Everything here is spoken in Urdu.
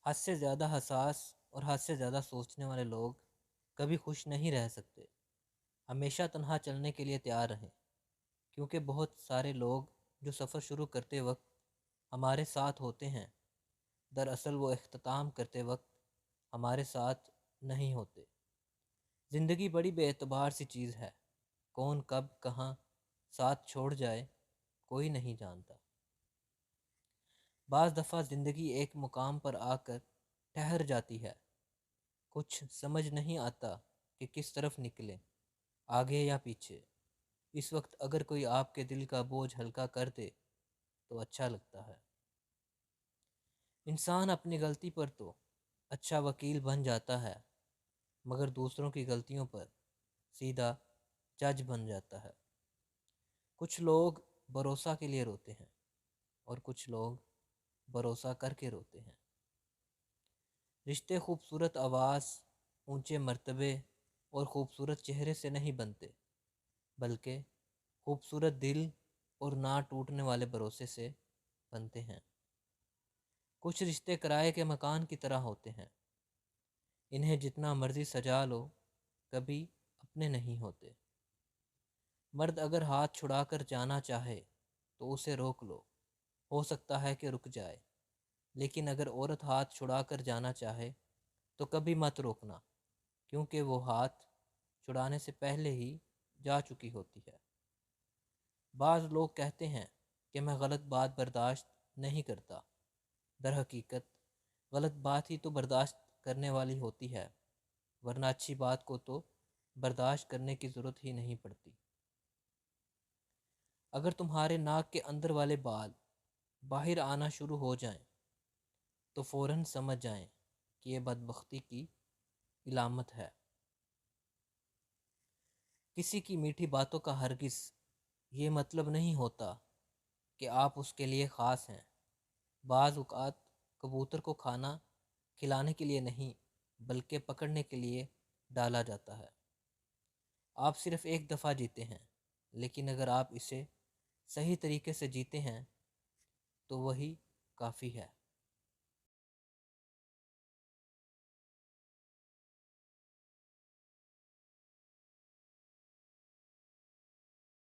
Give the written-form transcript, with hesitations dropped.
حد سے زیادہ حساس اور حد سے زیادہ سوچنے والے لوگ کبھی خوش نہیں رہ سکتے۔ ہمیشہ تنہا چلنے کے لیے تیار رہیں، کیونکہ بہت سارے لوگ جو سفر شروع کرتے وقت ہمارے ساتھ ہوتے ہیں، دراصل وہ اختتام کرتے وقت ہمارے ساتھ نہیں ہوتے۔ زندگی بڑی بے اعتبار سی چیز ہے، کون کب کہاں ساتھ چھوڑ جائے کوئی نہیں جانتا۔ بعض دفعہ زندگی ایک مقام پر آ کر ٹھہر جاتی ہے، کچھ سمجھ نہیں آتا کہ کس طرف نکلیں، آگے یا پیچھے۔ اس وقت اگر کوئی آپ کے دل کا بوجھ ہلکا کر دے تو اچھا لگتا ہے۔ انسان اپنی غلطی پر تو اچھا وکیل بن جاتا ہے، مگر دوسروں کی غلطیوں پر سیدھا جج بن جاتا ہے۔ کچھ لوگ بھروسہ کے لیے روتے ہیں اور کچھ لوگ بھروسہ کر کے روتے ہیں۔ رشتے خوبصورت آواز، اونچے مرتبے اور خوبصورت چہرے سے نہیں بنتے، بلکہ خوبصورت دل اور نہ ٹوٹنے والے بھروسے سے بنتے ہیں۔ کچھ رشتے کرائے کے مکان کی طرح ہوتے ہیں، انہیں جتنا مرضی سجا لو کبھی اپنے نہیں ہوتے۔ مرد اگر ہاتھ چھڑا کر جانا چاہے تو اسے روک لو، ہو سکتا ہے کہ رک جائے، لیکن اگر عورت ہاتھ چھڑا کر جانا چاہے تو کبھی مت روکنا، کیونکہ وہ ہاتھ چھڑانے سے پہلے ہی جا چکی ہوتی ہے۔ بعض لوگ کہتے ہیں کہ میں غلط بات برداشت نہیں کرتا، در حقیقت غلط بات ہی تو برداشت کرنے والی ہوتی ہے، ورنہ اچھی بات کو تو برداشت کرنے کی ضرورت ہی نہیں پڑتی۔ اگر تمہارے ناک کے اندر والے بال باہر آنا شروع ہو جائیں تو فوراً سمجھ جائیں کہ یہ بدبختی کی علامت ہے۔ کسی کی میٹھی باتوں کا ہرگز یہ مطلب نہیں ہوتا کہ آپ اس کے لیے خاص ہیں۔ بعض اوقات کبوتر کو کھانا کھلانے کے لیے نہیں بلکہ پکڑنے کے لیے ڈالا جاتا ہے۔ آپ صرف ایک دفعہ جیتے ہیں، لیکن اگر آپ اسے صحیح طریقے سے جیتے ہیں تو وہی کافی ہے۔